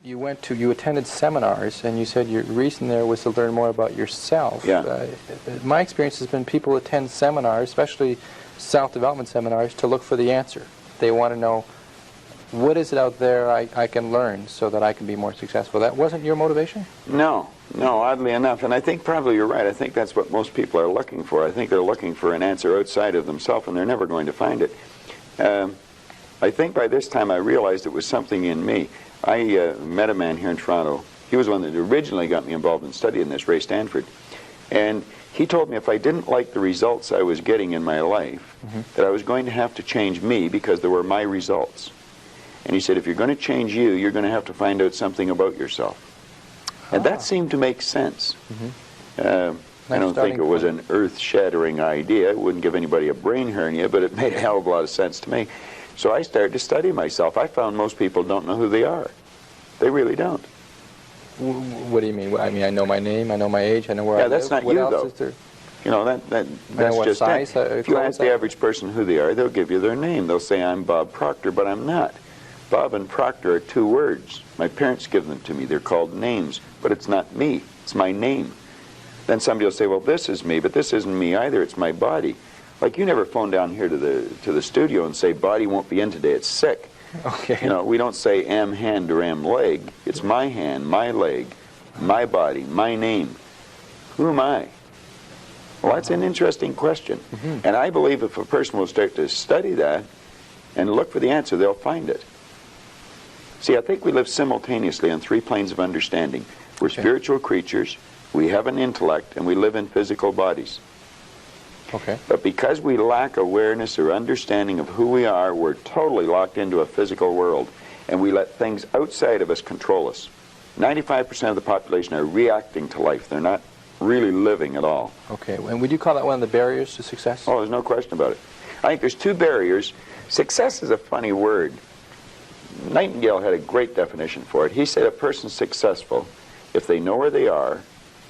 you attended seminars, and you said your reason there was to learn more about yourself. Yeah. My experience has been people attend seminars, especially self-development seminars, to look for the answer. They want to know, what is it out there I can learn so that I can be more successful? That wasn't your motivation? No, oddly enough, and I think probably you're right. I think that's what most people are looking for. I think they're looking for an answer outside of themselves, and they're never going to find it. I think by this time I realized it was something in me. I met a man here in Toronto. He was one that originally got me involved in studying this, Ray Stanford. And he told me if I didn't like the results I was getting in my life, that I was going to have to change me because they were my results. And he said, if you're going to change you, you're going to have to find out something about yourself. And that seemed to make sense. I don't think it was an earth-shattering idea. It wouldn't give anybody a brain hernia, but it made a hell of a lot of sense to me. So I started to study myself. I found most people don't know who they are. They really don't. What do you mean? I mean, I know my name, I know my age, I know where I live. Yeah, that's not you, though. You know, that's just it. If you ask the average person who they are, they'll give you their name. They'll say, I'm Bob Proctor, but I'm not. Bob and Proctor are two words. My parents give them to me. They're called names, but it's not me. It's my name. Then somebody will say, well, this is me, but this isn't me either. It's my body. Like, you never phone down here to the studio and say, body won't be in today, it's sick. Okay. You know, we don't say am hand or am leg. It's my hand, my leg, my body, my name. Who am I? Well, that's an interesting question. And I believe if a person will start to study that and look for the answer, they'll find it. See, I think we live simultaneously on three planes of understanding. We're spiritual creatures, we have an intellect, and we live in physical bodies. Okay. But because we lack awareness or understanding of who we are, we're totally locked into a physical world, and we let things outside of us control us. 95% of the population are reacting to life. They're not really living at all. Okay, and would you call that one of the barriers to success? Oh, there's no question about it. I think there's two barriers. Success is a funny word. Nightingale had a great definition for it. He said a person's successful if they know where they are,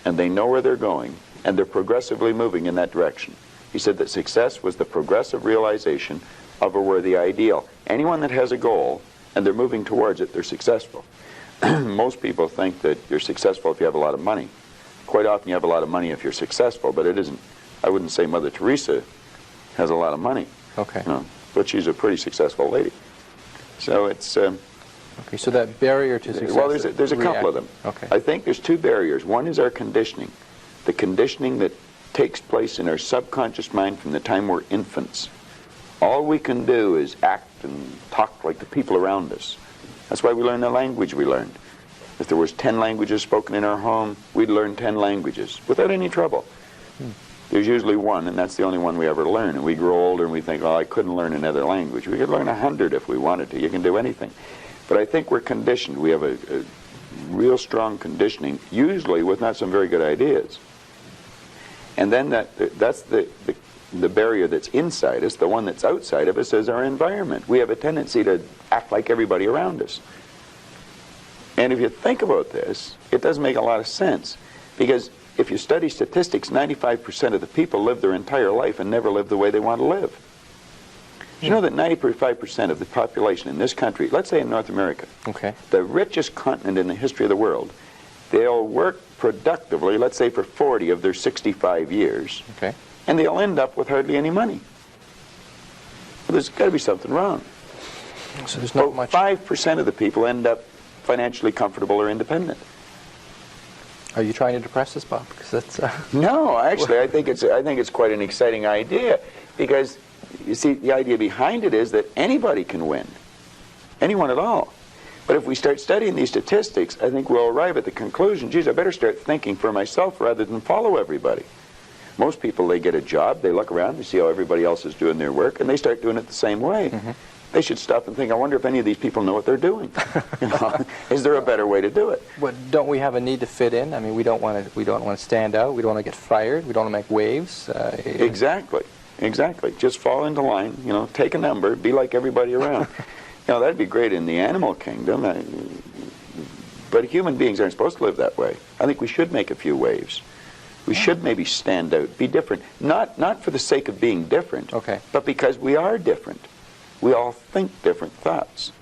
and they know where they're going, and they're progressively moving in that direction. He said that success was the progressive realization of a worthy ideal. Anyone that has a goal and they're moving towards it, they're successful. Most people think that you're successful if you have a lot of money. Quite often you have a lot of money if you're successful, but it isn't. I wouldn't say Mother Teresa has a lot of money. Okay. You know, but she's a pretty successful lady. So it's... okay, so that barrier to success... Well, there's a couple of them. Okay. I think there's two barriers. One is our conditioning. The conditioning that takes place in our subconscious mind from the time we're infants. All we can do is act and talk like the people around us. That's why we learn the language we learned. If there was 10 languages spoken in our home, we'd learn 10 languages without any trouble. There's usually one, and that's the only one we ever learn. And we grow older and we think, oh, I couldn't learn another language. We could learn 100 if we wanted to. You can do anything. But I think we're conditioned. We have a real strong conditioning, usually with not some very good ideas. And then that's the barrier that's inside us. The one that's outside of us is our environment. We have a tendency to act like everybody around us. And if you think about this, it doesn't make a lot of sense. Because if you study statistics, 95% of the people live their entire life and never live the way they want to live. You know that 95% of the population in this country, let's say in North America, the richest continent in the history of the world, they'll work productively, let's say for 40 of their 65 years, and they'll end up with hardly any money. Well, there's got to be something wrong. So there's not much. 5% of the people end up financially comfortable or independent. Are you trying to depress us, Bob? Because that's No, actually, I think it's quite an exciting idea, because you see, the idea behind it is that anybody can win, anyone at all. But if we start studying these statistics, I think we'll arrive at the conclusion, geez, I better start thinking for myself rather than follow everybody. Most people, they get a job, they look around, they see how everybody else is doing their work, and they start doing it the same way. They should stop and think, I wonder if any of these people know what they're doing. You know, is there a better way to do it? But don't we have a need to fit in? I mean, we don't want to stand out. We don't want to get fired. We don't want to make waves. Exactly. Just fall into line. You know, take a number. Be like everybody around. You know, that'd be great in the animal kingdom. But human beings aren't supposed to live that way. I think we should make a few waves. We should maybe stand out, be different. Not for the sake of being different, but because we are different. We all think different thoughts.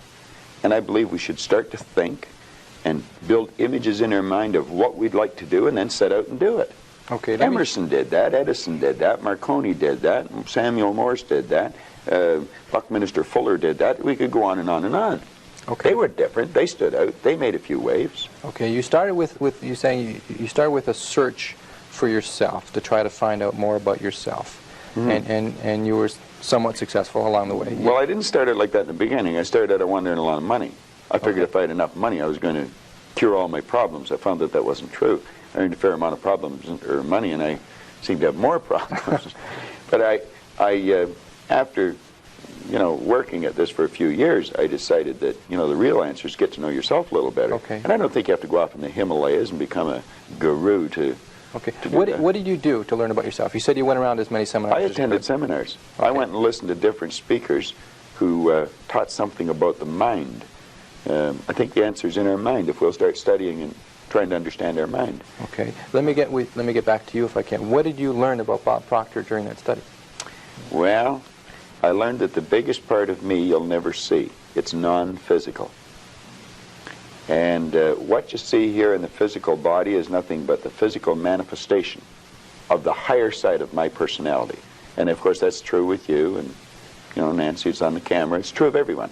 And I believe we should start to think and build images in our mind of what we'd like to do and then set out and do it. Okay. Emerson did that, Edison did that, Marconi did that, Samuel Morse did that, Buckminster Fuller did that. We could go on and on and on. Okay. They were different. They stood out. They made a few waves. Okay. You started with you saying you started with a search for yourself to try to find out more about yourself, and you were somewhat successful along the way. Well, I didn't start out like that in the beginning. I started out, I wanted to earn a lot of money. I figured if I had enough money, I was going to cure all my problems. I found that that wasn't true. I earned a fair amount of problems or money, and I seemed to have more problems. But I after working at this for a few years, I decided that the real answer is get to know yourself a little better. Okay. And I don't think you have to go off in the Himalayas and become a guru to. Okay. to do that. What did you do to learn about yourself? You said you went around as many seminars. I as you attended could. seminars. Okay. I went and listened to different speakers who taught something about the mind. I think the answer's in our mind if we'll start studying and trying to understand our mind. Okay. Let me get back to you if I can. What did you learn about Bob Proctor during that study? Well, I learned that the biggest part of me you'll never see. It's non-physical. And what you see here in the physical body is nothing but the physical manifestation of the higher side of my personality. And of course that's true with you, and Nancy's on the camera. It's true of everyone.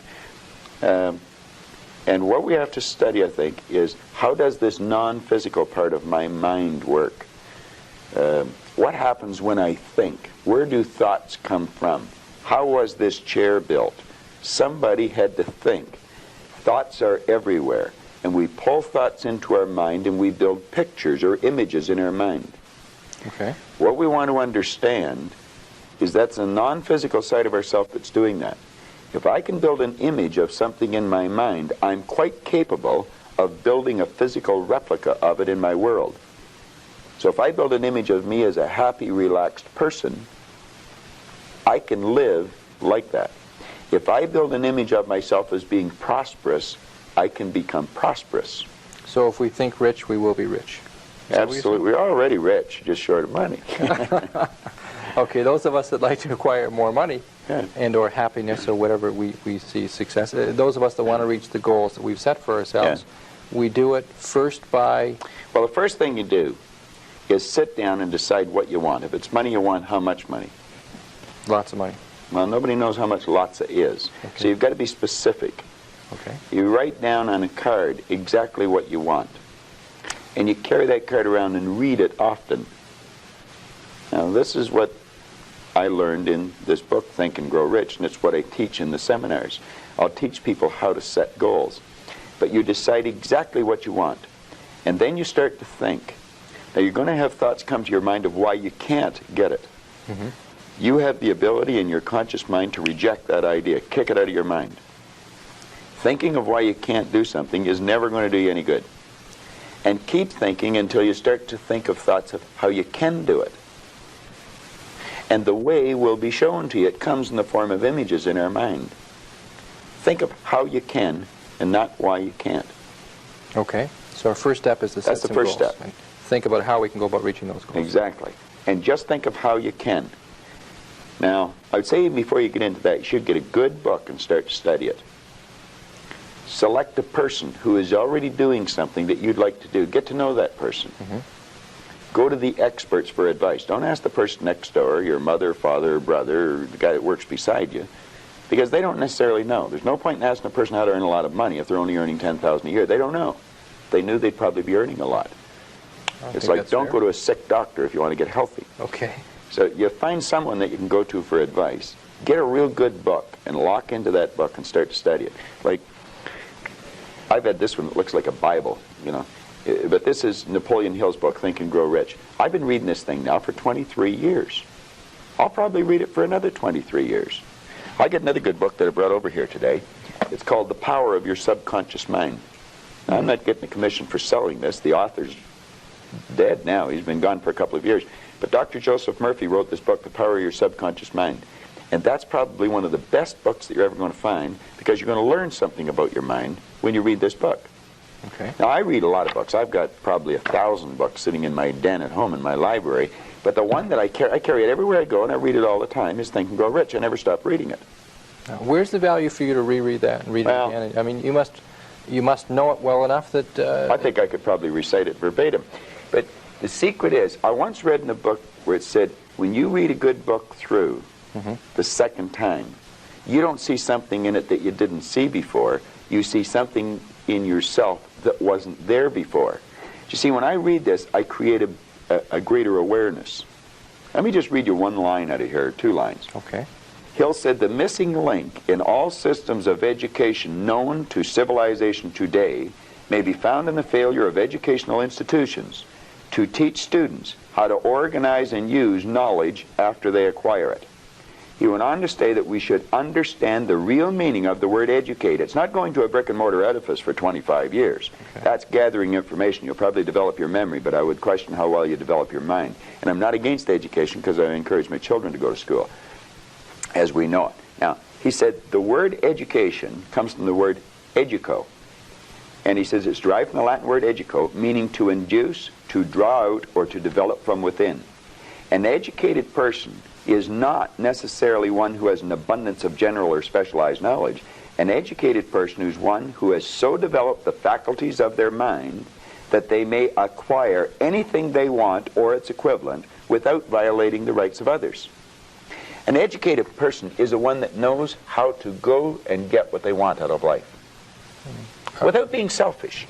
And what we have to study, I think, is how does this non-physical part of my mind work? What happens when I think? Where do thoughts come from? How was this chair built? Somebody had to think. Thoughts are everywhere. And we pull thoughts into our mind and we build pictures or images in our mind. Okay. What we want to understand is that's a non-physical side of ourself that's doing that. If I can build an image of something in my mind, I'm quite capable of building a physical replica of it in my world. So if I build an image of me as a happy, relaxed person, I can live like that. If I build an image of myself as being prosperous, I can become prosperous. So if we think rich, we will be rich. Is that what you're saying? Absolutely. We're already rich, just short of money. Okay, those of us that like to acquire more money Yeah. and or happiness or whatever we see success, those of us that want to reach the goals that we've set for ourselves, we do it first by... Well, the first thing you do is sit down and decide what you want. If it's money you want, how much money? Lots of money. Well, nobody knows how much lots is. Okay. So you've got to be specific. Okay. You write down on a card exactly what you want. And you carry that card around and read it often. Now, this is what I learned in this book, Think and Grow Rich, and it's what I teach in the seminars. I'll teach people how to set goals. But you decide exactly what you want. And then you start to think. Now, you're going to have thoughts come to your mind of why you can't get it. Mm-hmm. You have the ability in your conscious mind to reject that idea, kick it out of your mind. Thinking of why you can't do something is never going to do you any good. And keep thinking until you start to think of thoughts of how you can do it. And the way will be shown to you. It comes in the form of images in our mind. Think of how you can and not why you can't. Okay. So our first step is to set That's the some first goals step. and think about how we can go about reaching those goals. Exactly. And just think of how you can. Now, I would say before you get into that, you should get a good book and start to study it. Select a person who is already doing something that you'd like to do. Get to know that person. Mm-hmm. Go to the experts for advice. Don't ask the person next door, your mother, father, brother, or the guy that works beside you, because they don't necessarily know. There's no point in asking a person how to earn a lot of money if they're only earning $10,000 a year. They don't know. If they knew, they'd probably be earning a lot. It's like, don't go to a sick doctor if you want to get healthy. Okay. So you find someone that you can go to for advice. Get a real good book and lock into that book and start to study it. Like, I've had this one that looks like a Bible, but this is Napoleon Hill's book, Think and Grow Rich. I've been reading this thing now for 23 years. I'll probably read it for another 23 years. I get another good book that I brought over here today. It's called The Power of Your Subconscious Mind. Now, I'm not getting a commission for selling this. The author's dead now. He's been gone for a couple of years. But Dr. Joseph Murphy wrote this book, The Power of Your Subconscious Mind. And that's probably one of the best books that you're ever going to find, because you're going to learn something about your mind when you read this book. Okay. Now, I read a lot of books. I've got probably 1,000 books sitting in my den at home in my library. But the one that I carry it everywhere I go, and I read it all the time, is Think and Grow Rich. I never stop reading it. Now, where's the value for you to reread that and read it again? I mean, you must You must know it well enough that... I think I could probably recite it verbatim. But the secret is, I once read in a book where it said, when you read a good book through the second time, you don't see something in it that you didn't see before. You see something in yourself that wasn't there before. You see, when I read this, I create a greater awareness. Let me just read you one line out of here, 2 lines. Okay. Hill said, the missing link in all systems of education known to civilization today may be found in the failure of educational institutions to teach students how to organize and use knowledge after they acquire it. He went on to say that we should understand the real meaning of the word educate. It's not going to a brick-and-mortar edifice for 25 years. Okay. That's gathering information. You'll probably develop your memory, but I would question how well you develop your mind. And I'm not against education because I encourage my children to go to school, as we know it. Now, he said the word education comes from the word educo. And he says it's derived from the Latin word educo, meaning to induce, to draw out, or to develop from within. An educated person is not necessarily one who has an abundance of general or specialized knowledge. An educated person is one who has so developed the faculties of their mind that they may acquire anything they want or its equivalent without violating the rights of others. An educated person is the one that knows how to go and get what they want out of life without being selfish.